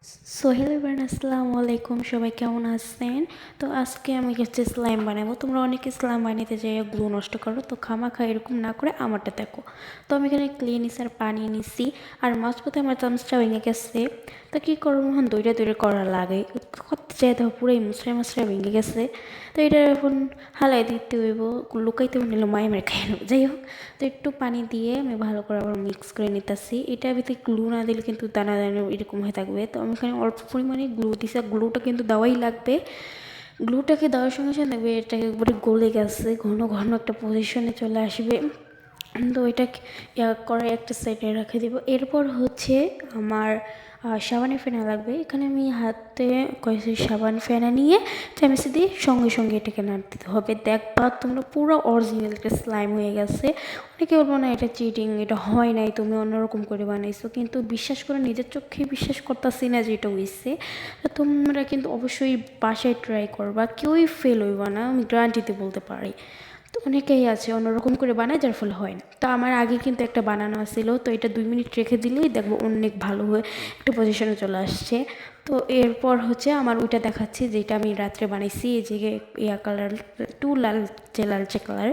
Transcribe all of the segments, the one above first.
Sohel everyone আসসালামু আলাইকুম, সবাই কেমন আছেন? তো আজকে আমি হচ্ছে স্লাইম বানাবো। তোমরা অনেকে স্লাইম বানাতে যেয়ে গ্লু নষ্ট করো, তো খামাখা এরকম না করে আমারটা দেখো। তো আমি এখানে ক্লিন আর পানি নিছি, আর মাঝপথে আমার চামচটা ভেঙে গেছে। তো কী করবো, এখন দইটা দইটা করা লাগে, করতে চাই দেখো পুরাই মুসড়ে মুসড়ে ভেঙে গেছে। তো এটা এখন হালাই দিতে হইব, লুকাইতে নিলে মাই মেরে খাই নেবো। যাই হোক, তো একটু পানি দিয়ে আমি ভালো করে আবার মিক্স করে নিতেছি। এটার ভিতরে গ্লু না দিলে কিন্তু দানা দানা এরকম হয়ে থাকবে। তো আমি এখানে অল্প পরিমাণে গ্লু দিছি, গ্লুটা কিন্তু দেওয়াই লাগবে। গ্লুটাকে দেওয়ার সঙ্গে সঙ্গে দেখবে এটা একবারে গলে গেছে, ঘন ঘন একটা পজিশনে চলে আসবে। তো এটা করে একটা সাইডে রেখে দিব। এরপর হচ্ছে আমার সাবানের ফেনা লাগবে। এখানে আমি হাতে কয়েকটি সাবান ফেনা নিয়ে চামচে দিয়ে সঙ্গে সঙ্গে এটাকে নাড় দিতে হবে। দেখবা তোমরা পুরো অরিজিনাল একটা স্লাইম হয়ে গেছে। অনেকে বলবো না এটা চিটিং, এটা হয় নাই, তুমি অন্যরকম করে বানাইছো, কিন্তু বিশ্বাস করে নিজের চোখে বিশ্বাস করতেছি না যে এটা হয়েছে। তো তোমরা কিন্তু অবশ্যই বাসায় ট্রাই করবা, কেউই ফেল হইবা না, আমি গ্যারান্টিতে বলতে পারি। তো অনেকেই আছে অন্যরকম করে বানায়, যার ফলে হয় না। তো আমার আগে কিন্তু একটা বানানো ছিল, তো এটা 2 মিনিট রেখে দিলেই দেখবো অনেক ভালো হয়ে একটা পজিশনে চলে আসছে। তো এরপর হচ্ছে আমার ওইটা দেখাচ্ছি যেটা আমি রাত্রে বানাইছি, এই যে ইয়া কালার, একটু লালচে লালচে কালার।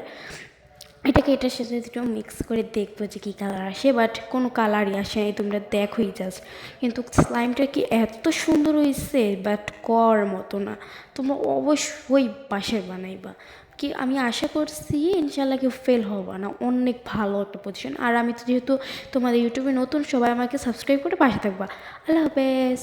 এটাকে এটার সাথে একটু মিক্স করে দেখবো যে কী কালার আসে, বাট কোনো কালারই আসে নাই, তোমরা দেখোই জাস্ট। কিন্তু স্লাইমটা কি এত সুন্দর হয়েছে, বাট কর মতো না। তোমরা অবশ্যই বাসায় বানাইবা, কি আমি আশা করছি ইনশাল্লাহ কেউ ফেল হবা না, অনেক ভালো একটা পজিশন। আর আমি তো যেহেতু তোমাদের ইউটিউবে নতুন, সবাই আমাকে সাবস্ক্রাইব করে পাশে থাকবা। আল্লাহ হাফেজ।